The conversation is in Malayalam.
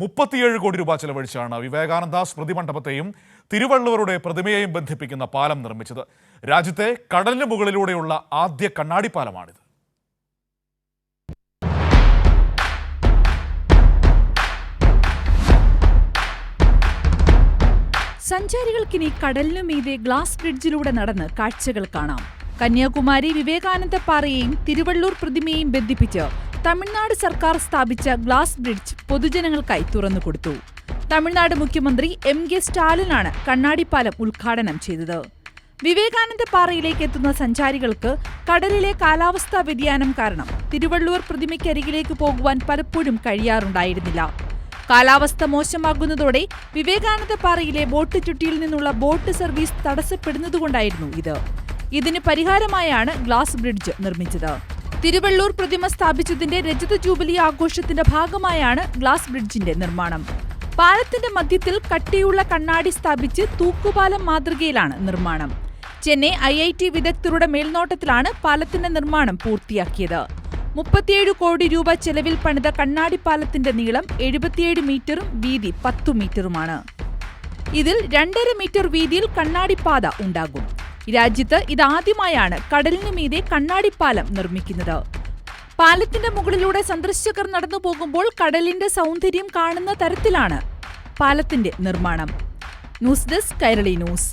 37 കോടി രൂപ ചെലവഴിച്ചാണ് വിവേകാനന്ദ സ്മൃതി മണ്ഡപത്തെയും തിരുവള്ളുവരുടെ പ്രതിമയെയും ബന്ധിപ്പിക്കുന്ന പാലം നിർമ്മിച്ചത്. രാജ്യത്തെ കടലിന് മുകളിലൂടെയുള്ള ആദ്യ കണ്ണാടി പാലമാണിത്. സഞ്ചാരികൾക്കിനി കടലിനു മീതെ ഗ്ലാസ് ബ്രിഡ്ജിലൂടെ നടന്ന് കാഴ്ചകൾ കാണാം. കന്യാകുമാരി വിവേകാനന്ദ പാറയെയും തിരുവള്ളൂർ പ്രതിമയെയും ബന്ധിപ്പിച്ച് തമിഴ്നാട് സർക്കാർ സ്ഥാപിച്ച ഗ്ലാസ് ബ്രിഡ്ജ് പൊതുജനങ്ങൾക്കായി തുറന്നുകൊടുത്തു. തമിഴ്നാട് മുഖ്യമന്ത്രി എം.കെ. സ്റ്റാലിനാണ് കണ്ണാടിപ്പാലം ഉദ്ഘാടനം ചെയ്തത്. വിവേകാനന്ദ പാറയിലേക്ക് എത്തുന്ന സഞ്ചാരികൾക്ക് കടലിലെ കാലാവസ്ഥാ വ്യതിയാനം കാരണം തിരുവള്ളൂർ പ്രതിമയ്ക്കരികിലേക്ക് പോകുവാൻ പലപ്പോഴും കഴിയാറുണ്ടായിരുന്നില്ല. കാലാവസ്ഥ മോശമാകുന്നതോടെ വിവേകാനന്ദ പാറയിലെ ബോട്ട് ചുട്ടിയിൽ നിന്നുള്ള ബോട്ട് സർവീസ് തടസ്സപ്പെടുന്നതുകൊണ്ടായിരുന്നു ഇത്. ഇതിന് പരിഹാരമായാണ് ഗ്ലാസ് ബ്രിഡ്ജ് നിർമ്മിച്ചത്. തിരുവള്ളൂർ പ്രതിമ സ്ഥാപിച്ചതിന്റെ രജത ജൂബിലി ആഘോഷത്തിന്റെ ഭാഗമായാണ് ഗ്ലാസ് ബ്രിഡ്ജിന്റെ നിർമ്മാണം. പാലത്തിന്റെ മധ്യത്തിൽ കട്ടിയുള്ള കണ്ണാടി സ്ഥാപിച്ച് തൂക്കുപാലം മാതൃകയിലാണ് നിർമ്മാണം. ചെന്നൈ IIT വിദഗ്ധരുടെ മേൽനോട്ടത്തിലാണ് പാലത്തിന്റെ നിർമ്മാണം പൂർത്തിയാക്കിയത്. 37 കോടി രൂപ ചെലവിൽ പണിത കണ്ണാടിപ്പാലത്തിന്റെ നീളം 77 മീറ്ററും വീതി 10 മീറ്ററുമാണ്. ഇതിൽ 2.5 മീറ്റർ വീതിയിൽ കണ്ണാടിപ്പാത ഉണ്ടാകും. രാജ്യത്ത് ഇതാദ്യമായാണ് കടലിനു മീതെ കണ്ണാടിപ്പാലം നിർമ്മിക്കുന്നത്. പാലത്തിന്റെ മുകളിലൂടെ സന്ദർശകർ നടന്നു പോകുമ്പോൾ കടലിന്റെ സൗന്ദര്യം കാണുന്ന തരത്തിലാണ് പാലത്തിന്റെ നിർമ്മാണം. News desk Kairali news.